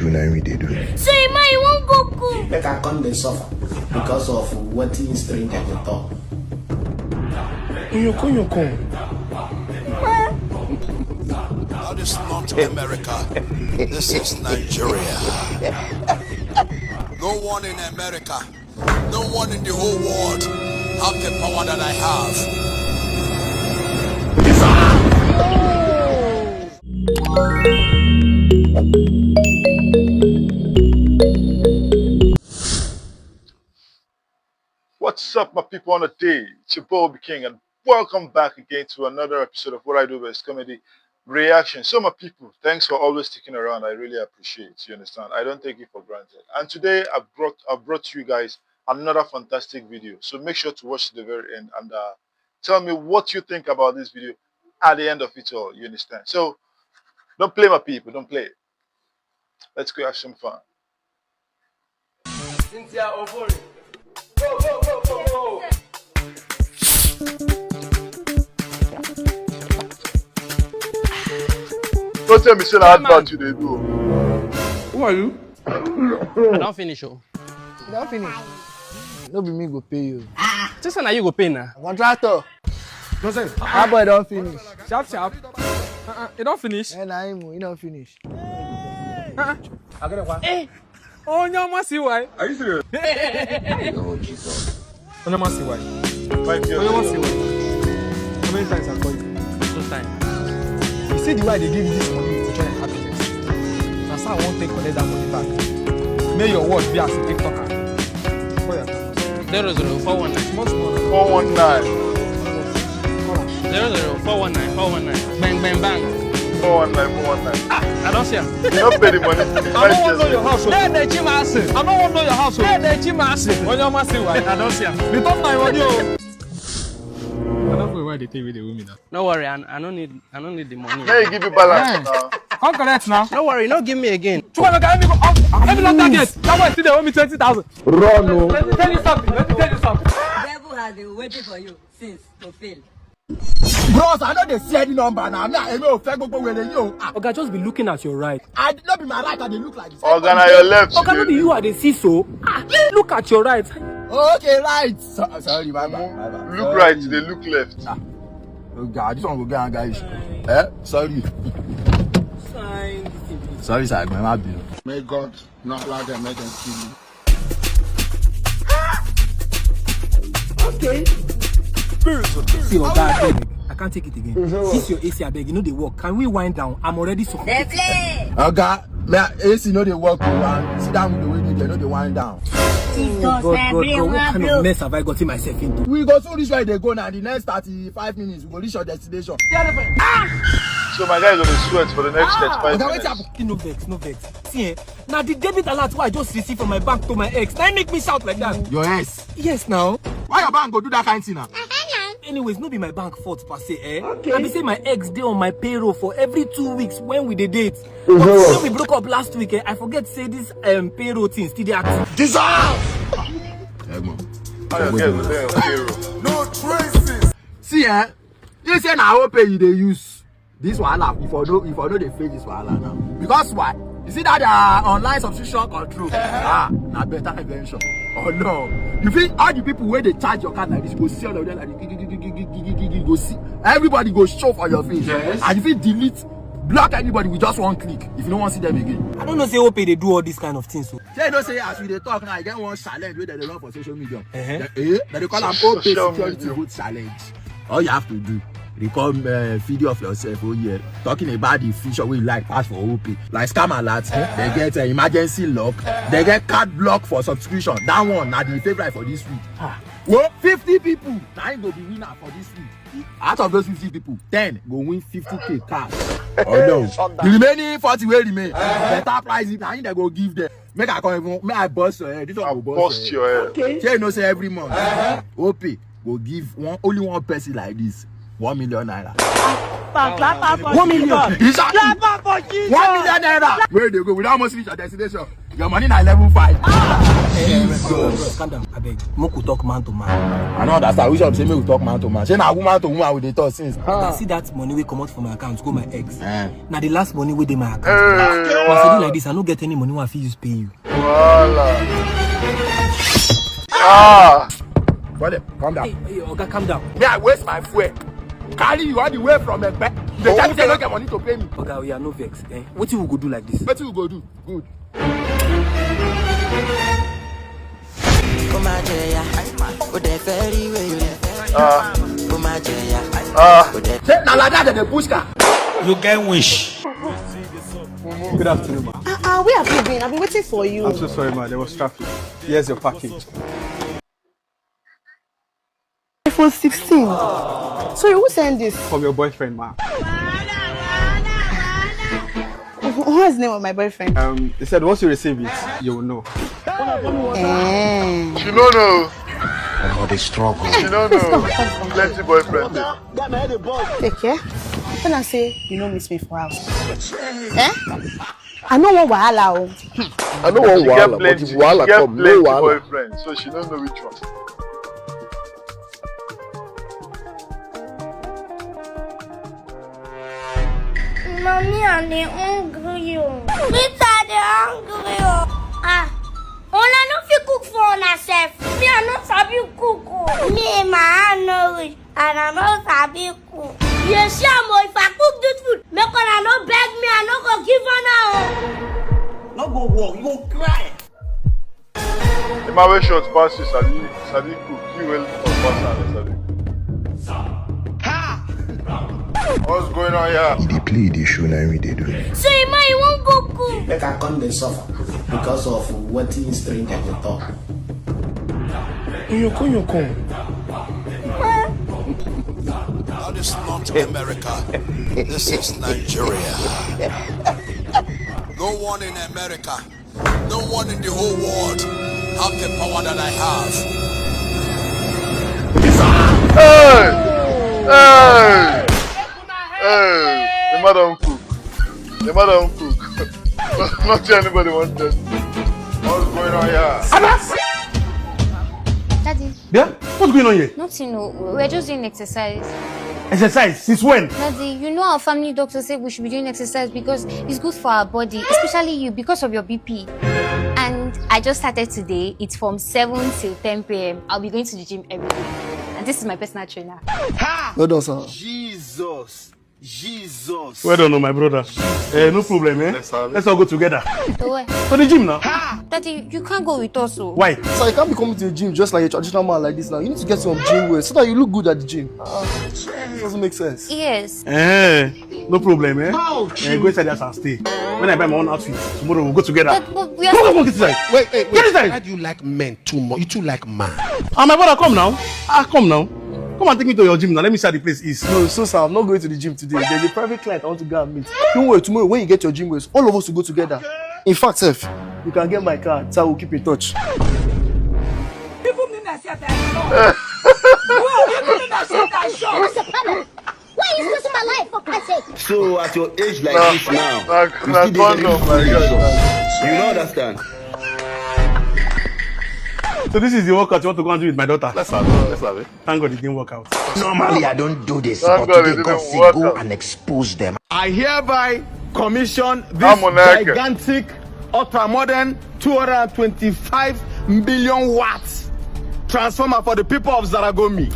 do now we they do. So Emma, you won't go cool. Make I come they suffer because of what is stranger they talk. You come. Now this is not America. This is Nigeria. No one in America, no one in the whole world have the power that I have. What's up, my people on the day? It's your boy OBIKING, and welcome back again to another episode of What I Do Best Comedy Reaction. So, my people, thanks for always sticking around. I really appreciate it. You understand? I don't take it for granted. And today, I've brought you guys another fantastic video. So make sure to watch to the very end and tell me what you think about this video at the end of it all. You understand? So don't play, my people. Don't play. Let's go have some fun. Cynthia Ovori. Go, go, go, go, go. Don't tell me say I advert you they do. Who are you? I don't finish. Oh. You don't finish. No be me go pay you. Just say now you go pay now. Contractor. No say. That boy don't finish. Sharp, sharp. You don't finish. And I him, he don't finish. I get it one. Hey. Oh, no, I see why. Are you serious? Oh Jesus. Oh, no, I see why. 5 years. Oh, no, I see why. How many times I call you? 2 times. You see the way they give you this money to try and happiness. That's how I won't take collect that money back. May your word be as a TikToker. Oh, yeah. 00419. Much more. 419. 00419. Bang, bang, bang. 419. I don't see him. You don't pay the money. I don't want to know your house. Hey, the Chimasi. I don't want to know your house. Hey, the Chimasi. When your man see why? I don't see him. They don't know what you. I don't know why they take with the women now. No worry, I don't need the money. Now you give you balance now. Come correct now. No worry, no give me again. Let me lock that gate. That one still they owe me 20,000. Run no. Let me tell you something. Devil has been waiting for you since to fail. Bros, I know they see any number now. I'm not Okay, just be looking at your right. I did not be my right, I they look like this. Organ on your left. Okay, not be you are the CISO. Look at your right. Okay, right. Sorry, my bad. Look right, they look left. Oh God, this one will get guys. Sorry. Sorry, sir, my bad. May God not allow them, make them kill you. Okay. See your dad, I can't take it again. This your AC, I beg. You know they work. Can we wind down? I'm already so. Okay, AC know they work. Sit down with the way they know they wind down. God, what kind of mess have I gotten myself into? We go through this way they go now. The next 35 minutes, we go reach your destination. So my guy is gonna sweat for the next 35 minutes. No vex. See, now the debit alert I just received from my bank to my ex, that make me shout like that. Your ex? Yes, now. Why your bank go do that kind of thing now? Anyways, no be my bank fault per se, eh? Okay. I be say my ex dey on my payroll for every 2 weeks when we dey date. But when we broke up last week, I forget to say this payroll thing still dey active. Dissolve! No traces. See, you say now I pay you they use this wahala if I know they face this wahala now. Because why? You see that online subscription control? Now better invention. Oh no. You think all the people where they charge your card like this, go see all of them like go see. Everybody go show for your face. Yes. And if you delete, block anybody with just one click if you don't want to see them again. I don't know say OPay they do all these kind of things. So. They don't say as we they talk now, I get one challenge where they run for social media. They call them OPay security vote challenge. All you have to do, record video of yourself talking about the feature we like pass for OP, like scam alerts. They get emergency lock, they get card block for subscription. That one now the favorite for this week. Well, 50 people now go be winner for this week. Out of those 50 people, 10 go win 50k cash. Oh no, the remaining 40 will remain. Better price now they go give them. Make I come even, make I bust your head. This one go bust your head. Okay. You know say every month OP go give only one person like this 1 million naira. 1 million. Clap for Jesus. 1 million naira. Where they go? We almost reach our destination. Your money na level 5. Calm down, I beg. Mozkoh talk man to man. I know understand. Which of say me we talk man to man. Say na woman to woman we dey talk since. I see that money we come out from my account go my ex. Now the last money we dey my account. Once I do like this, I don't get any money when I feel use pay you. Voila. Brother, calm down. Hey, Oga, calm down. Me, I waste my fuel. Carry you all the way from the back. The time say don't get money to pay me. Oga, we are no vex. What you will go do like this? What you go do? Good. Say na like that they push car. You get wish. Good afternoon, ma. Where have you been? I've been waiting for you. I'm so sorry, ma. There was traffic. Here's your package. iPhone 16. Sorry, who sent this? From your boyfriend, ma. What's the name of my boyfriend? They said once you receive it, you will know. She don't know. About the struggle. She don't know. Plenty boyfriend. Take care. When I say you don't miss me for house. I know one wahala. I know one wahala, but if wahala come, no wahala. Boyfriend, so she don't know which one. Mommy, I'm hungry. Rita, I'm hungry. Ona no fit cook for herself. Me, I no sabi cook. Me, my hand no rich, and I no sabi cook. Yes, Shamo, if I cook this food, make una no beg me, I no go give her now. No go walk, you go cry. The man wey short pass you, sabi cook. You will pass and sabi. What's going on here? They play the show now we they do. So you won't go cook. Make I come and suffer because of what is strange at the top. You come. That is not America. This is Nigeria. No one in America, no one in the whole world have the power that I Hey! have. Hey! The madam cook. The madam cook. Not anybody wanted. What's going on here? Daddy. Yeah? What's going on here? Nothing, no. We're just doing exercise. Exercise? Since when? Daddy, you know our family doctor said we should be doing exercise because it's good for our body, especially you, because of your BP. And I just started today. It's from 7 till 10 p.m. I'll be going to the gym every day. And this is my personal trainer. Ha! Well done, sir. Jesus. Well done, my brother. No problem, eh? Let's all go together. So where? To the gym now. Daddy, you can't go with us. So. Why? So you can't be coming to the gym just like a traditional man like this now. You need to get some gym wear so that you look good at the gym. It doesn't make sense. Yes. No problem, eh? Go inside the house and stay. When I buy my own outfit, tomorrow we'll go together. But we are Come on, get inside. Wait. Get inside. Why do you like men too much? You too like man. My brother, come now. Come now. Come and take me to your gym now. Let me see how the place is. No, so sir, I'm not going to the gym today. There's a private client I want to go and meet. Don't worry, tomorrow when you get your gym wears, all of us will go together. In fact, Seth, you can get my card, so I will keep in touch. Why are you stressing my life for Christ's sake? So at your age like this now, you still dey you don't understand. So this is the workout you want to go and do with my daughter? Let's have it. Thank God it didn't work out. Normally I don't do this, Thank but God today it God didn't say work go out. and expose them. I hereby commission this Amuneke. gigantic, ultra-modern, 225 million watts transformer for the people of Zaragomi.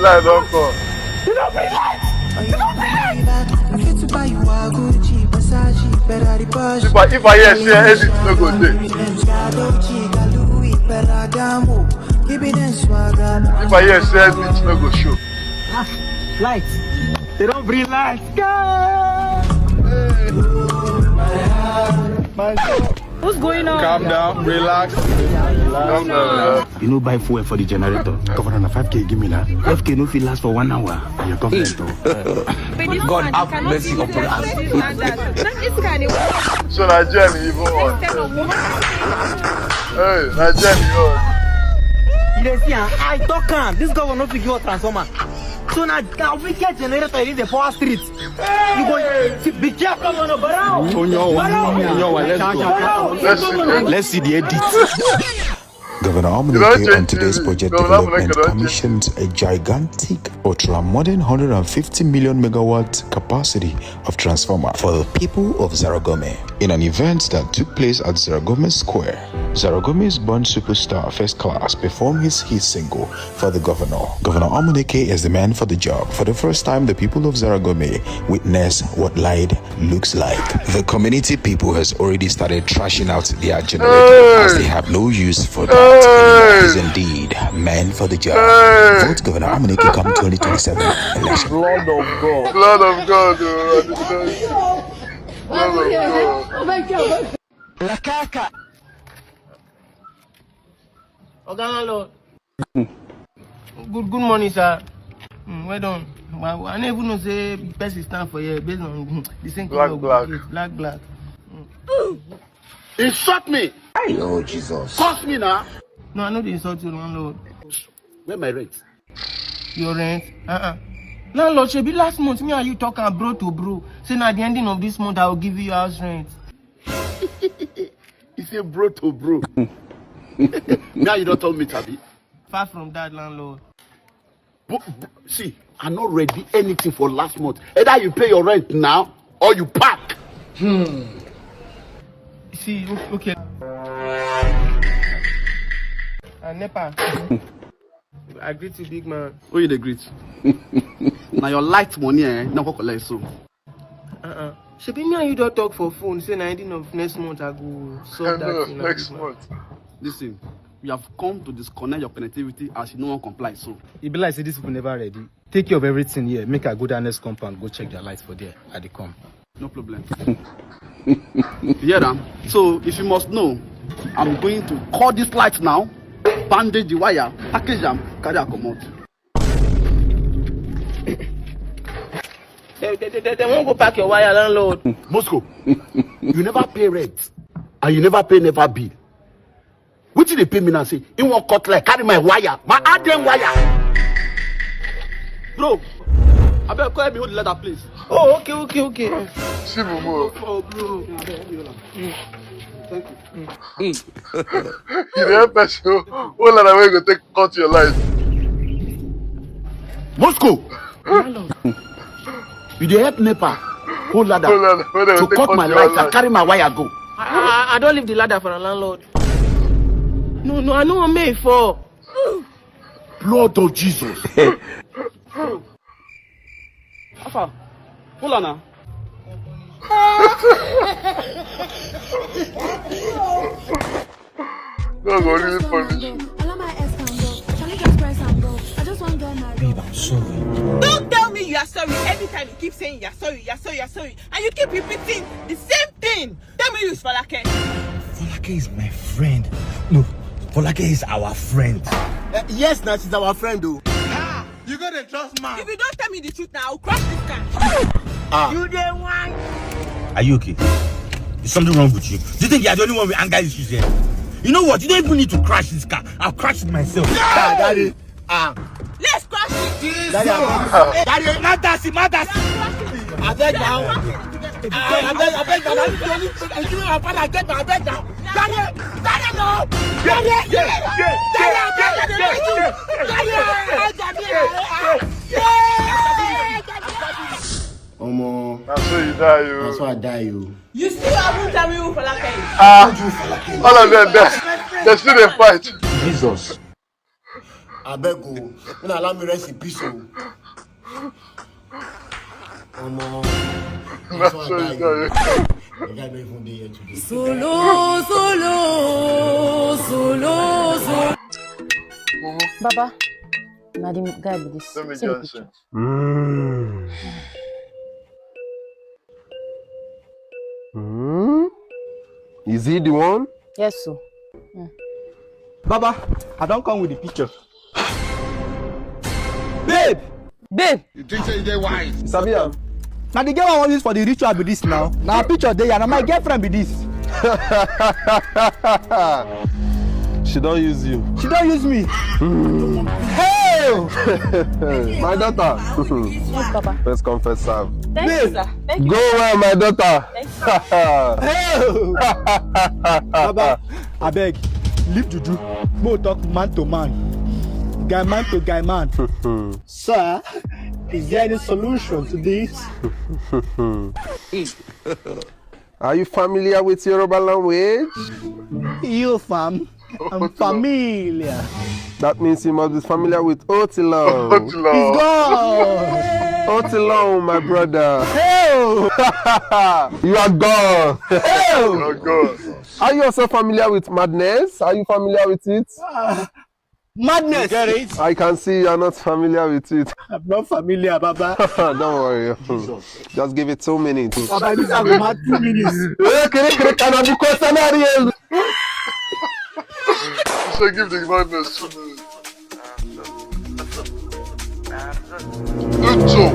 Light don't come. If I hear say edit no go dey. If I hear say edit no go show. Lights. They don't bring lights. What's going on? Calm down, relax. You know, buy fuel for the generator. Cover on a 5K, give me that. 5K no fit last for 1 hour. You're confident though. God have mercy upon us. So Nigeria even on. Hey, Nigeria on. You see, I talk am. This guy will not give us transformer. So now we get generator in the power street. You go be careful on the barrel. Let's see the edit. Governor Amuneke on today's project development commissioned a gigantic ultra-modern 150 million megawatt capacity of transformer for the people of Zaragome. In an event that took place at Zaragome Square, Zaragome's born superstar First Class performed his hit single for the governor. Governor Amuneke is the man for the job. For the first time, the people of Zaragome witness what light looks like. The community people has already started trashing out their generator as they have no use for that. Is indeed man for the job. Vote Governor Amuneke come 2027 election. Blood of God. Blood of God. Blood of God. La caca. Lord. Good morning, sir. Well done. I never even know say best is stand for you based on the same color. Black. Insult me. Lord Jesus. Curse me now. No, I know the insult you, landlord. Where my rent? Your rent? Landlord, should be last month. Me and you talking bro to bro. Saying at the ending of this month I will give you your house rent. You say bro to bro. Now you don't tell me, Tabi. Far from that, landlord. See, I'm not ready anything for last month. Either you pay your rent now or you pack. See, okay. Nepa. I greet you, big man. Who you the greet? Now your light money, now go collect so. Should be me and you don't talk for phone. Say 19 of next month I go solve that. Next month. Listen, you have come to disconnect your connectivity as you no one comply. So it be like say these people never ready. Take care of everything here. Make I go down next compound. Go check their lights for there. I dey come. No problem. Yeah, so if you must know, I'm going to call this light now, bandage the wire, package them, carry a come out. They won't go pack your wire, landlord. Mozkoh, you never pay rent, and you never pay bill. What did they pay me now? Say, you want cut like carry my wire, my damn wire. Bro, I better call me hold the letter, please. Oh, okay. See, Momo. Oh, bro. Thank you. You the person who let away go take cut your life. Mozkoh, you dey help NEPA hold ladder to cut my light and carry my wire go. I don't leave the ladder for a landlord. No, I know I'm made for. Blood of Jesus. Afa, hold on now. That's only funny. Babe, I'm sorry. Don't tell me you are sorry every time you keep saying you're sorry, and you keep repeating the same thing. Tell me you is Folake. Folake is my friend. No, Folake is our friend. Yes, now she's our friend, though. You gotta trust man. If you don't tell me the truth now, I'll crush this car. You the one. Are you okay? Is something wrong with you? Do you think you're the only one with anger issues here? You know what? You don't even need to crash this car. I'll crash it myself. No! Daddy. Let's crash it. Daddy, Madasi. I beg now. I beg now. That's why you die, you. That's why I die, you. You still haven't tell me who Folake is. All of them, they still they fight. Jesus. I beg you. Don't allow me rest in peace. That's why I die. The guy don't even be here today. Solo. Baba, now the guy with this. Let me Johnson. Is he the one? Yes, sir. Baba, I don't come with the picture. Babe! You think say they wise? Sabia. Now the girl I want this for the ritual be this now. Now picture there and my girlfriend be this. She don't use you. She don't use me. Hey! My daughter. Yes, Papa. Let's confess, Sam. Thank you, sir. Thank you. Go well, my daughter. Baba, I beg, leave Juju. Mo talk man to man. Guy man to guy man. Sir, is there any solution to this? Are you familiar with Yoruba language? You fam, I'm familiar. That means you must be familiar with Otilo. Otilo. He's gone. Otilo, my brother. Hey! You are gone. Hey! You are gone. Are you also familiar with madness? Are you familiar with it? Madness. You get it? I can see you are not familiar with it. I'm not familiar, Baba. Don't worry. Just give it 2 minutes. Baba, this have had 2 minutes. So give the madness 2 minutes. Good job.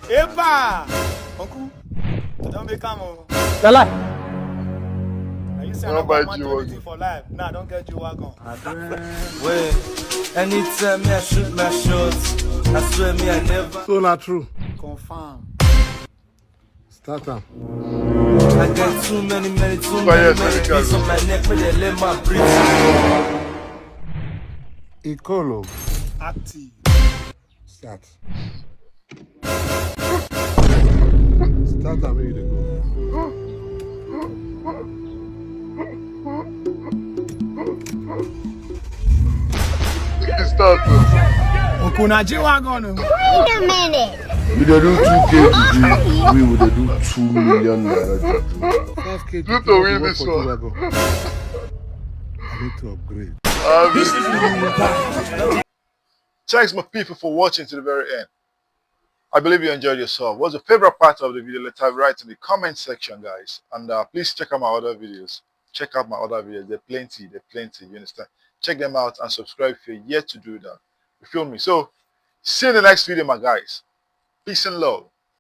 Epa! Uncle, don't be come on. You say I'm not for life. Nah, don't get you wagon. Wait, anytime I shoot my shots, I swear me I never. So not true. Confirm. Start up. I got too many beats on my neck, but they let my breathe. Ecolo. Active. Start. Start up, ready to go. Start. Uncle Naji wagon. Wait a minute. We don't do 2K juju. We would do 2 million naira juju. Do to win this one. I need to upgrade. Thanks my people for watching to the very end. I believe you enjoyed yourself. What's your favorite part of the video? Let us write in the comment section, guys. And please check out my other videos. Check out my other videos. They're plenty. You understand? Check them out and subscribe if you're yet to do that. You feel me? So, see you in the next video, my guys. Peace and love.